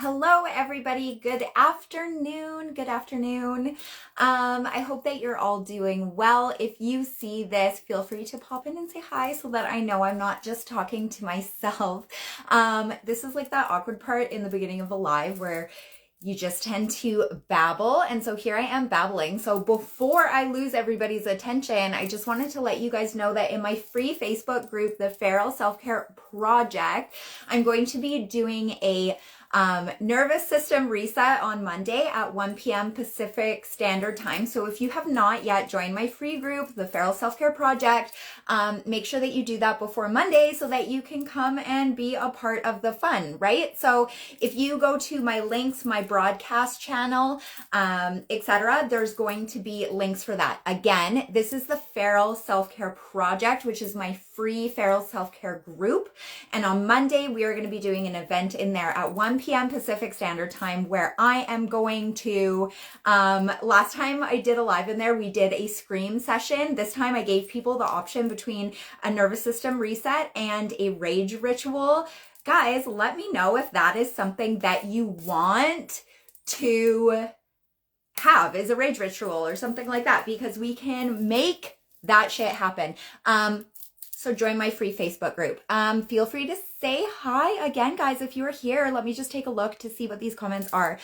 Hello, everybody. Good afternoon. Good afternoon. I hope that you're all doing well. If you see this, feel free to pop in and say hi so that I know I'm not just talking to myself. This is like that awkward part in the beginning of a live where you just tend to babble. And so here I am babbling. So before I lose everybody's attention, I just wanted to let you guys know that in my free Facebook group, the Feral Self-Care Project, I'm going to be doing a nervous system reset on Monday at 1 p.m. Pacific Standard Time. So if you have not yet joined my free group, the Feral Self-Care Project, make sure that you do that before Monday so that you can come and be a part of the fun, right? So if you go to my links, my broadcast channel, etc., there's going to be links for that. Again, this is the Feral Self-Care Project, which is my free Feral Self-Care group. And on Monday, we are going to be doing an event in there at 1 p.m. Pacific Standard Time where I am going to, last time I did a live in there, we did a scream session. This time I gave people the option between a nervous system reset and a rage ritual. Guys, let me know if that is something that you want to have as a rage ritual or something like that, because we can make that shit happen. So join my free Facebook group. Feel free to say hi again, guys, if you are here. Let me just take a look to see what these comments are.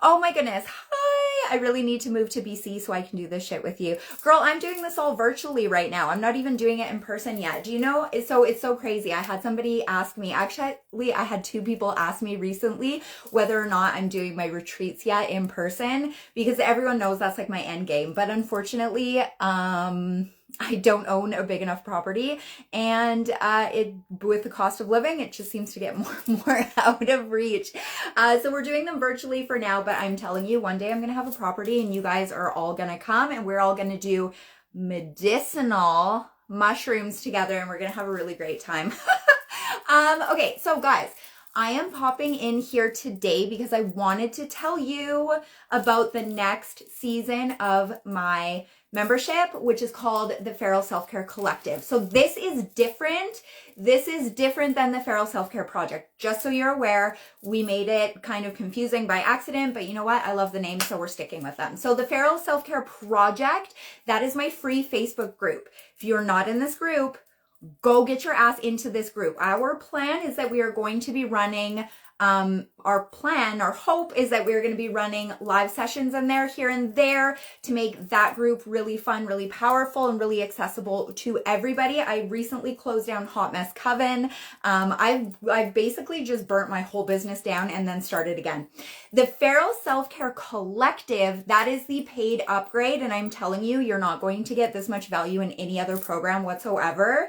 Oh my goodness. Hi. I really need to move to BC so I can do this shit with you. Girl, I'm doing this all virtually right now. I'm not even doing it in person yet. Do you know? So it's so crazy. I had somebody ask me, actually, I had two people ask me recently whether or not I'm doing my retreats yet in person, because everyone knows that's like my end game. But unfortunately, I don't own a big enough property, and with the cost of living, it just seems to get more and more out of reach. So we're doing them virtually for now, but I'm telling you, one day I'm going to have a property and you guys are all going to come and we're all going to do medicinal mushrooms together and we're going to have a really great time. Okay, so guys, I am popping in here today because I wanted to tell you about the next season of my membership, which is called the Feral Self-Care Collective. So this is different. This is different than the Feral Self-Care Project. Just so you're aware, we made it kind of confusing by accident, but you know what? I love the name, so we're sticking with them. So the Feral Self-Care Project, that is my free Facebook group. If you're not in this group, go get your ass into this group. Our plan is that we are going to be running our hope is that we're going to be running live sessions in there here and there to make that group really fun, really powerful, and really accessible to everybody. I recently closed down Hot Mess Coven. I've basically just burnt my whole business down and then started again. The Feral Self-Care Collective, that is the paid upgrade, and I'm telling you, you're not going to get this much value in any other program whatsoever.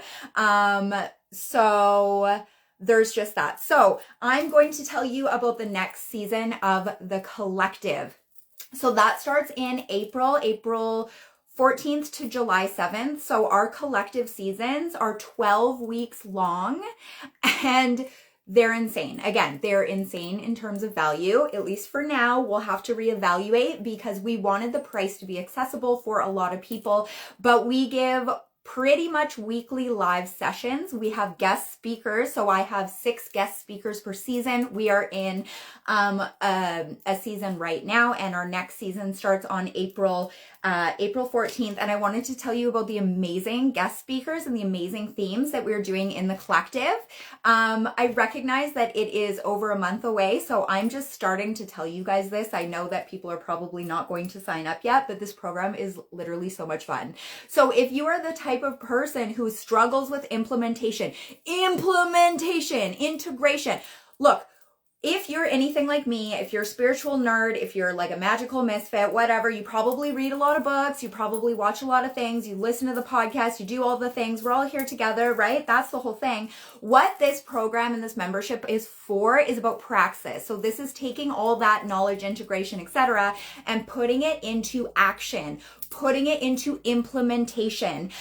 So there's just that. So I'm going to tell you about the next season of the collective. So that starts in April 14th to July 7th. So our collective seasons are 12 weeks long and they're insane. Again, they're insane in terms of value. At least for now, we'll have to reevaluate because we wanted the price to be accessible for a lot of people, but we give pretty much weekly live sessions. We have guest speakers. So I have 6 guest speakers per season. We are in a season right now, and our next season starts on April 14th. And I wanted to tell you about the amazing guest speakers and the amazing themes that we're doing in the collective. I recognize that it is over a month away, so I'm just starting to tell you guys this. I know that people are probably not going to sign up yet, but this program is literally so much fun. So if you are the type of person who struggles with integration, look, if you're anything like me, if you're a spiritual nerd, if you're like a magical misfit, whatever, you probably read a lot of books, you probably watch a lot of things, you listen to the podcast, you do all the things, we're all here together, right? That's the whole thing. What this program and this membership is for is about praxis. So this is taking all that knowledge, integration, etc., and putting it into action. putting it into implementation.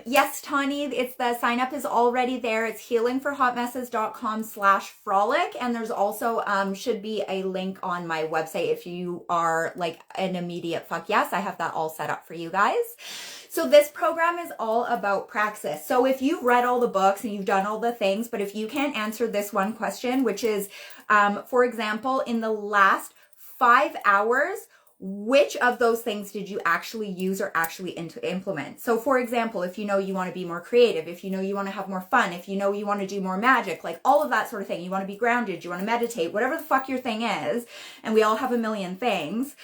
Yes, Tani, it's the sign up is already there. It's healingforhotmesses.com/frolic. And there's also should be a link on my website if you are like an immediate fuck yes. I have that all set up for you guys. So this program is all about praxis. So if you've read all the books and you've done all the things, but if you can't answer this one question, which is, for example, in the last 5 hours, which of those things did you actually use or actually implement? So for example, if you know you want to be more creative, if you know you want to have more fun, if you know you want to do more magic, like all of that sort of thing, you want to be grounded, you want to meditate, whatever the fuck your thing is, and we all have a million things,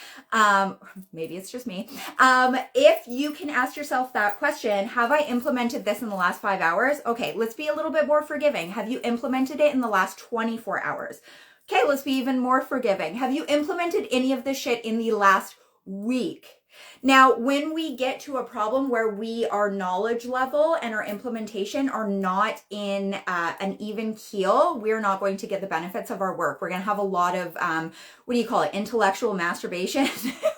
maybe it's just me, if you can ask yourself that question, have I implemented this in the last 5 hours? Okay, let's be a little bit more forgiving. Have you implemented it in the last 24 hours? Okay, let's be even more forgiving. Have you implemented any of this shit in the last week? Now, when we get to a problem where our knowledge level and our implementation are not in an even keel, we're not going to get the benefits of our work. We're going to have a lot of, intellectual masturbation,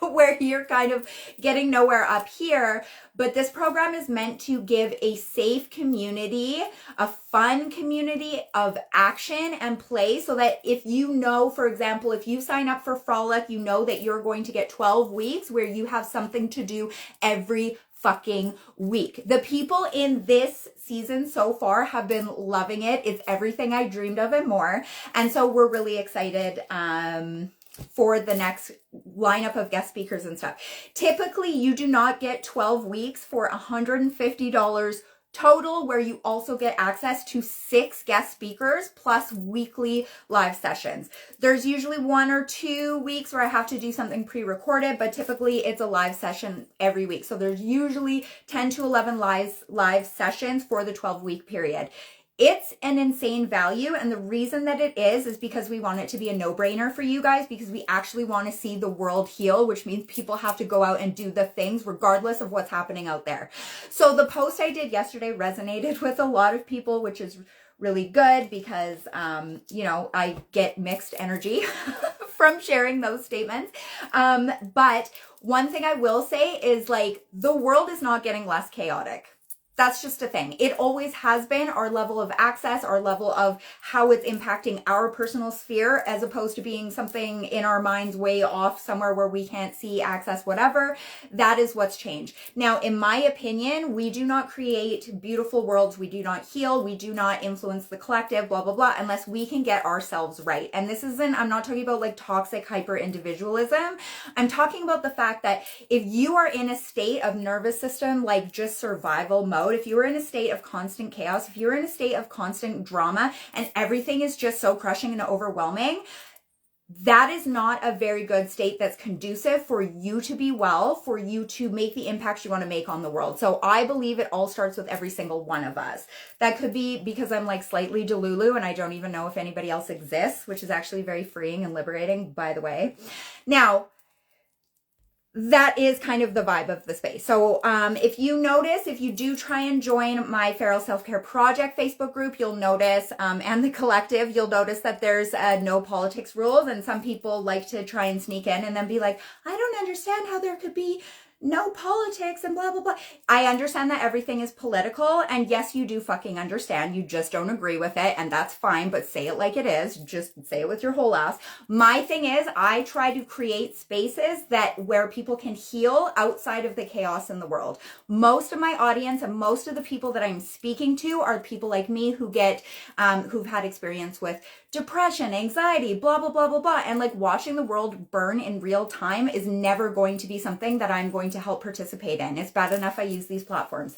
where you're kind of getting nowhere up here. But this program is meant to give a safe community, a fun community of action and play, so that if you know, for example, if you sign up for Frolic, you know that you're going to get 12 weeks where you have something to do every fucking week. The people in this season so far have been loving it. It's everything I dreamed of and more. And so we're really excited for the next lineup of guest speakers and stuff. Typically, you do not get 12 weeks for $150 total, where you also get access to 6 guest speakers plus weekly live sessions. There's usually 1 or 2 weeks where I have to do something pre-recorded, but typically it's a live session every week. So there's usually 10 to 11 live sessions for the 12-week period. It's an insane value, and the reason that it is because we want it to be a no-brainer for you guys, because we actually want to see the world heal, which means people have to go out and do the things regardless of what's happening out there. So the post I did yesterday resonated with a lot of people, which is really good because, I get mixed energy from sharing those statements. But one thing I will say is, like, the world is not getting less chaotic. That's just a thing. It always has been. Our level of access, our level of how it's impacting our personal sphere, as opposed to being something in our minds way off somewhere where we can't see, access, whatever. That is what's changed. Now, in my opinion, we do not create beautiful worlds. We do not heal. We do not influence the collective, blah, blah, blah, unless we can get ourselves right. And this isn't, I'm not talking about like toxic hyper individualism. I'm talking about the fact that if you are in a state of nervous system, like just survival mode, if you are in a state of constant chaos, if you're in a state of constant drama and everything is just so crushing and overwhelming, that is not a very good state that's conducive for you to be well, for you to make the impact you want to make on the world. So I believe it all starts with every single one of us. That could be because I'm like slightly delulu and I don't even know if anybody else exists, which is actually very freeing and liberating, by the way. Now, that is kind of the vibe of the space. So if you notice, if you do try and join my Feral Self-Care Project Facebook group, you'll notice, and the collective, you'll notice that there's no politics rules. And some people like to try and sneak in and then be like, I don't understand how there could be no politics and blah, blah, blah. I understand that everything is political. And yes, you do fucking understand. You just don't agree with it. And that's fine. But say it like it is. Just say it with your whole ass. My thing is, I try to create spaces where people can heal outside of the chaos in the world. Most of my audience and most of the people that I'm speaking to are people like me who who've had experience with depression, anxiety, blah, blah, blah, blah, blah. And like watching the world burn in real time is never going to be something that I'm going to help participate in. It's bad enough I use these platforms.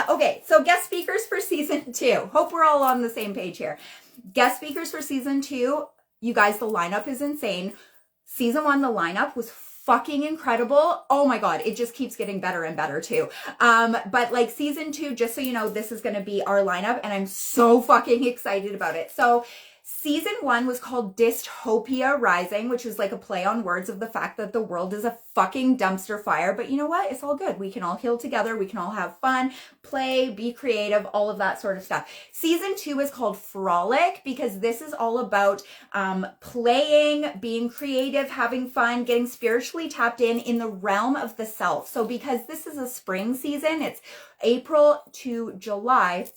Okay, so guest speakers for season 2. Hope we're all on the same page here. Guest speakers for season 2. You guys, the lineup is insane. Season 1, the lineup was fucking incredible. Oh my God, it just keeps getting better and better too. But like season 2, just so you know, this is going to be our lineup and I'm so fucking excited about it. So Season 1 was called Dystopia Rising, which is like a play on words of the fact that the world is a fucking dumpster fire. But you know what? It's all good. We can all heal together. We can all have fun, play, be creative, all of that sort of stuff. Season 2 is called Frolic because this is all about playing, being creative, having fun, getting spiritually tapped in the realm of the self. So because this is a spring season, it's April to July.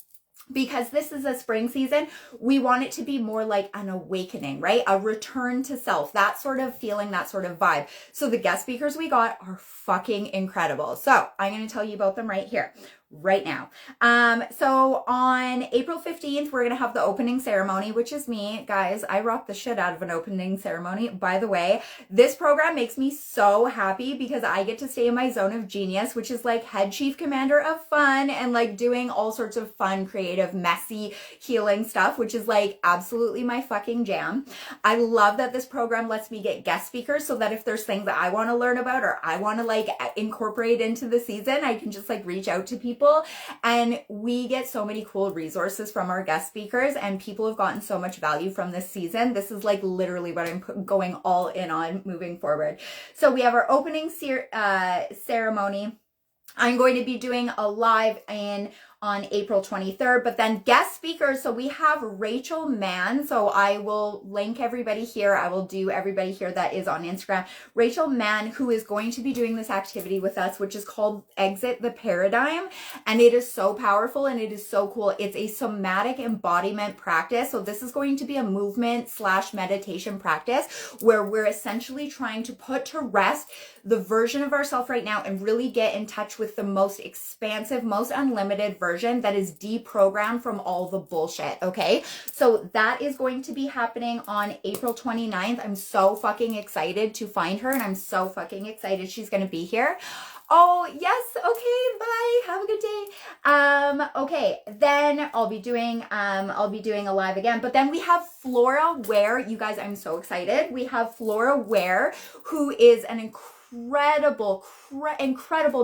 Because this is a spring season, we want it to be more like an awakening, right? A return to self, that sort of feeling, that sort of vibe. So the guest speakers we got are fucking incredible. So I'm going to tell you about them right here, right now. So on April 15th, we're going to have the opening ceremony, which is me. Guys, I rock the shit out of an opening ceremony. By the way, this program makes me so happy because I get to stay in my zone of genius, which is like head chief commander of fun and like doing all sorts of fun, creative, messy, healing stuff, which is like absolutely my fucking jam. I love that this program lets me get guest speakers so that if there's things that I want to learn about or I want to like incorporate into the season, I can just like reach out to people. And we get so many cool resources from our guest speakers and people have gotten so much value from this season. This is like literally what I'm going all in on moving forward. So we have our opening ceremony. I'm going to be doing a live on April 23rd, but then guest speakers. So we have Rachel Mann. So I will link everybody here. I will do everybody here that is on Instagram. Rachel Mann, who is going to be doing this activity with us, which is called Exit the Paradigm. And it is so powerful and it is so cool. It's a somatic embodiment practice. So this is going to be a movement / meditation practice where we're essentially trying to put to rest the version of ourselves right now and really get in touch with the most expansive, most unlimited version that is deprogrammed from all the bullshit, okay? So that is going to be happening on April 29th. I'm so fucking excited to find her and I'm so fucking excited she's going to be here. Oh, yes. Okay. Bye. Have a good day. Okay. Then I'll be doing a live again, but then we have Flora Ware. You guys, I'm so excited. We have Flora Ware, who is an incredible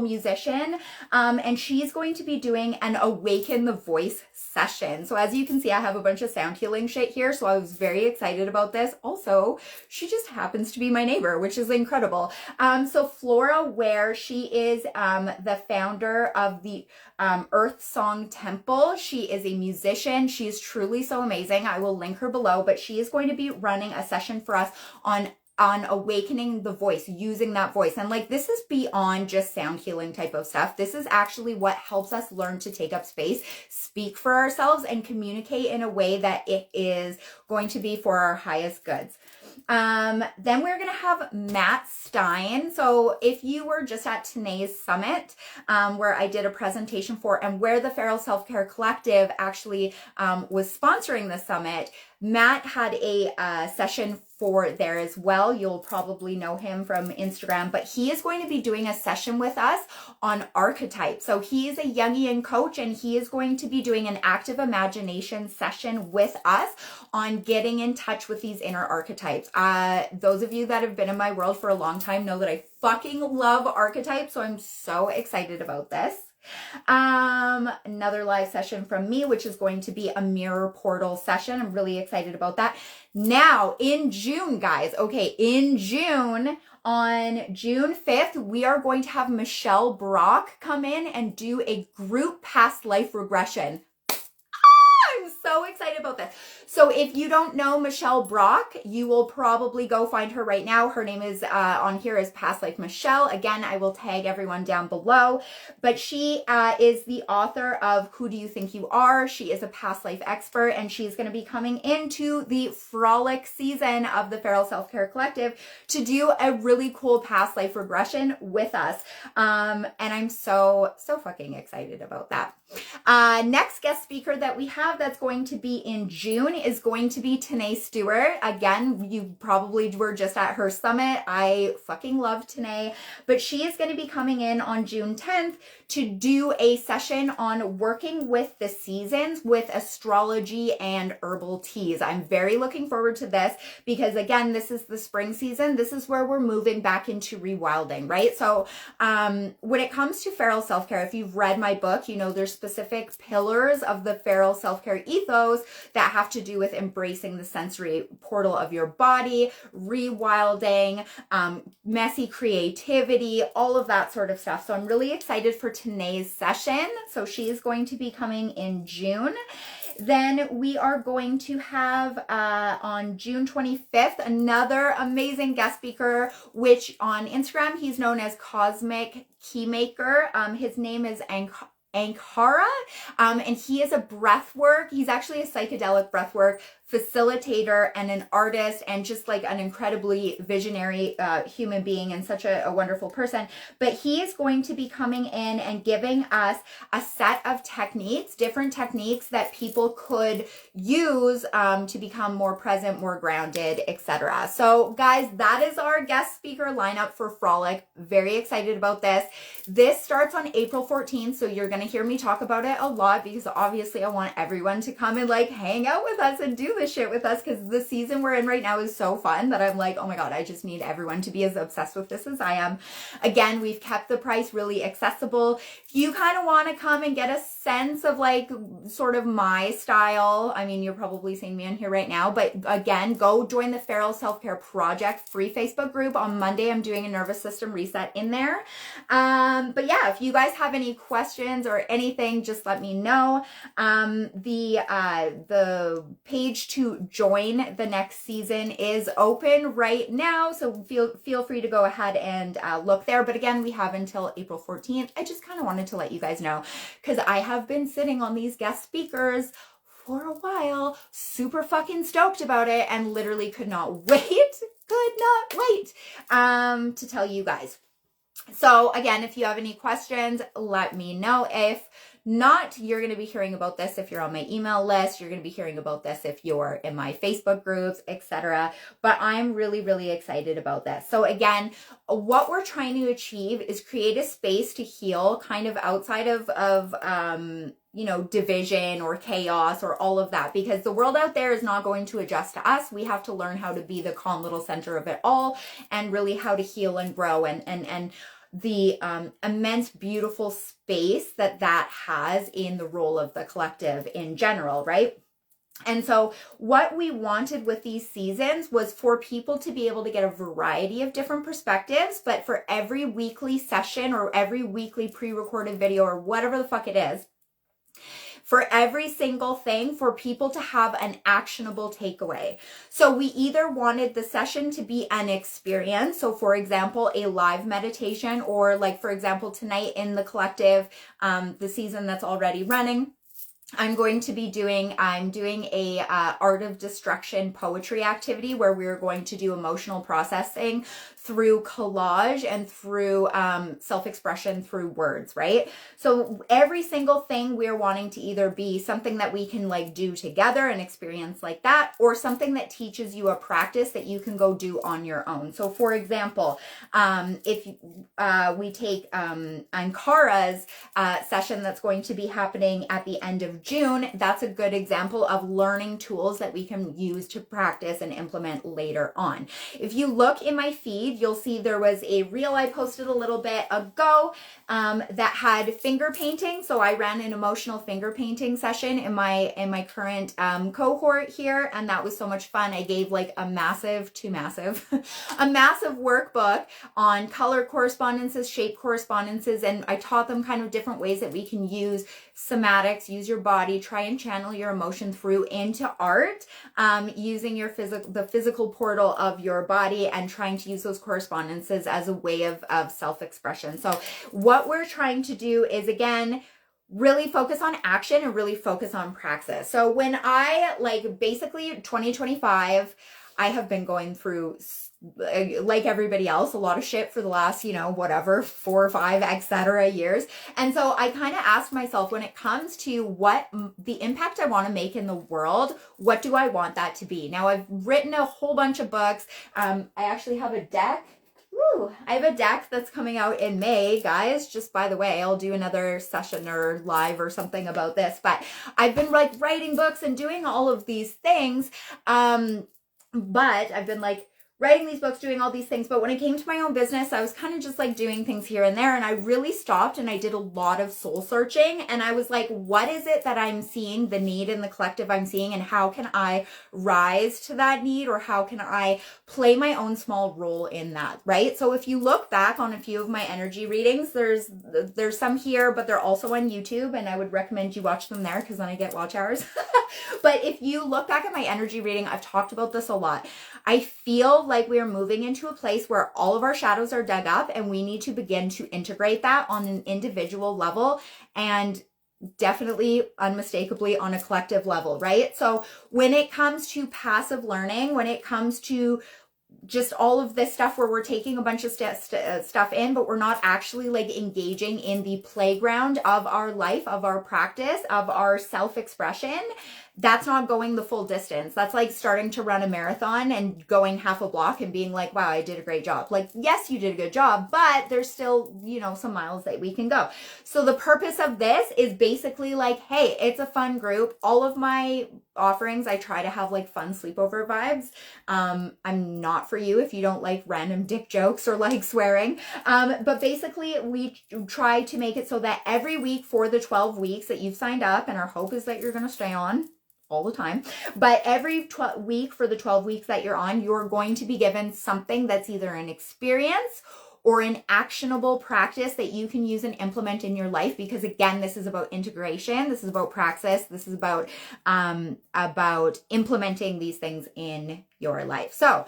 musician. And she's going to be doing an Awaken the Voice session. So as you can see, I have a bunch of sound healing shit here. So I was very excited about this. Also, she just happens to be my neighbor, which is incredible. So Flora Ware, she is the founder of the Earth Song Temple. She is a musician. She is truly so amazing. I will link her below, but she is going to be running a session for us on awakening the voice, using that voice. And like, this is beyond just sound healing type of stuff. This is actually what helps us learn to take up space, speak for ourselves, and communicate in a way that it is going to be for our highest goods. Then we're going to have Matt Stein. So if you were just at Tanae's Summit, where I did a presentation for, and where the Feral Self-Care Collective actually was sponsoring the summit, Matt had a session for there as well. You'll probably know him from Instagram, but he is going to be doing a session with us on archetypes. So he is a Jungian coach and he is going to be doing an active imagination session with us on getting in touch with these inner archetypes. Those of you that have been in my world for a long time know that I fucking love archetypes. So I'm so excited about this. Another live session from me, which is going to be a mirror portal session. I'm really excited about that. Now in June, guys, okay, in June, on June 5th, we are going to have Michelle Brock come in and do a group past life regression. I'm so excited about this. So if you don't know Michelle Brock, you will probably go find her right now. Her name is on here is Past Life Michelle. Again, I will tag everyone down below. But she is the author of Who Do You Think You Are? She is a past life expert, and she's going to be coming into the Frolic season of the Feral Self-Care Collective to do a really cool past life regression with us. And I'm so fucking excited about that. Next guest speaker that we have that's going to be in June is going to be Tanae Stewart. Again, you probably were just at her summit. I fucking love Tanae, but she is going to be coming in on June 10th to do a session on working with the seasons with astrology and herbal teas. I'm very looking forward to this because again, this is the spring season. This is where we're moving back into rewilding, right? So when it comes to feral self-care, if you've read my book, you know there's specific pillars of the feral self-care ethos that have to do do with embracing the sensory portal of your body, rewilding, messy creativity, all of that sort of stuff. So I'm really excited for Tanae's session. So she is going to be coming in June. Then we are going to have on June 25th another amazing guest speaker, which on Instagram he's known as Cosmic Keymaker. His name is Ankara, and he is a breathwork. He's actually a psychedelic breathwork facilitator and an artist, and just like an incredibly visionary human being and such a wonderful person. But he is going to be coming in and giving us a set of techniques, different techniques that people could use to become more present, more grounded, etc. So guys, that is our guest speaker lineup for Frolic. Very excited about this. This starts on April 14th, so you're going to hear me talk about it a lot because obviously I want everyone to come and like hang out with us and do this shit with us, because the season we're in right now is so fun that I'm like, oh my god, I just need everyone to be as obsessed with this as I am. Again, we've kept the price really accessible. If you kind of want to come and get a sense of like sort of my style, I mean, you're probably seeing me on here right now, but again, go join the Feral Self-Care Project free Facebook group. On Monday, I'm doing a nervous system reset in there. But yeah, if you guys have any questions or anything, just let me know. The page to join the next season is open right now, so feel free to go ahead and look there. But again, we have until April 14th. I just kind of wanted to let you guys know, because I have been sitting on these guest speakers for a while, super fucking stoked about it, and literally could not wait to tell you guys. So again, if you have any questions, let me know. If not, you're going to be hearing about this if you're on my email list. You're going to be hearing about this if you're in my Facebook groups, etc. But I'm really, really excited about this. So again, what we're trying to achieve is create a space to heal kind of outside of you know, division or chaos or all of that, because the world out there is not going to adjust to us. We have to learn how to be the calm little center of it all, and really how to heal and grow, and the immense beautiful space that has in the role of the collective in general, right? And so what we wanted with these seasons was for people to be able to get a variety of different perspectives, but for every weekly session or every weekly pre-recorded video or whatever the fuck it is, for every single thing, for people to have an actionable takeaway. So we either wanted the session to be an experience. So for example, a live meditation, or like, for example, tonight in the collective, the season that's already running, I'm doing a art of destruction poetry activity where we're going to do emotional processing through collage and through self-expression through words, right? So every single thing we're wanting to either be something that we can like do together and experience like that, or something that teaches you a practice that you can go do on your own. So for example, if we take Ankara's session that's going to be happening at the end of June, that's a good example of learning tools that we can use to practice and implement later on. If you look in my feed, you'll see there was a reel I posted a little bit ago that had finger painting. So I ran an emotional finger painting session in my current cohort here, and that was so much fun. I gave like a massive workbook on color correspondences, shape correspondences, and I taught them kind of different ways that we can use somatics, use your body, try and channel your emotion through into art, using the physical portal of your body, and trying to use those correspondences as a way of self-expression. So what we're trying to do is, again, really focus on action and really focus on praxis. So when I, like, basically 2025, I have been going through, like everybody else, a lot of shit for the last, 4 or 5, etc. years. And so I kind of asked myself, when it comes to what the impact I want to make in the world, what do I want that to be? Now, I've written a whole bunch of books. I actually have a deck. I have a deck that's coming out in May, guys. Just by the way, I'll do another session or live or something about this. But I've been like writing books and doing all of these things. But I've been like writing these books, doing all these things. But when it came to my own business, I was kind of just like doing things here and there. And I really stopped and I did a lot of soul searching. And I was like, what is it that I'm seeing, the need in the collective I'm seeing, and how can I rise to that need, or how can I play my own small role in that, right? So if you look back on a few of my energy readings, there's some here, but they're also on YouTube, and I would recommend you watch them there because then I get watch hours. But if you look back at my energy reading, I've talked about this a lot. I feel like we are moving into a place where all of our shadows are dug up, and we need to begin to integrate that on an individual level, and definitely unmistakably on a collective level, right? So when it comes to passive learning, when it comes to just all of this stuff where we're taking a bunch of stuff in, but we're not actually like engaging in the playground of our life, of our practice, of our self-expression, that's not going the full distance. That's like starting to run a marathon and going half a block and being like, wow, I did a great job. Like, yes, you did a good job, but there's still, you know, some miles that we can go. So the purpose of this is basically like, hey, it's a fun group. All of my offerings, I try to have like fun sleepover vibes. I'm not for you if you don't like random dick jokes or like swearing. But basically we try to make it so that every week for the 12 weeks that you've signed up, and our hope is that you're going to stay on all the time, but every week for the 12 weeks that you're on, you're going to be given something that's either an experience or an actionable practice that you can use and implement in your life. Because again, this is about integration. This is about praxis. This is about implementing these things in your life. So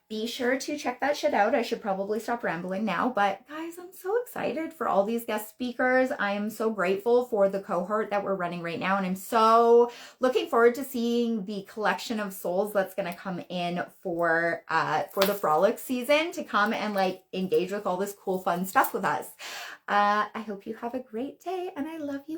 be sure to check that shit out. I should probably stop rambling now, but guys, I'm so excited for all these guest speakers. I am so grateful for the cohort that we're running right now, and I'm so looking forward to seeing the collection of souls that's going to come in for the Frolic season to come and like engage with all this cool, fun stuff with us. I hope you have a great day, and I love you.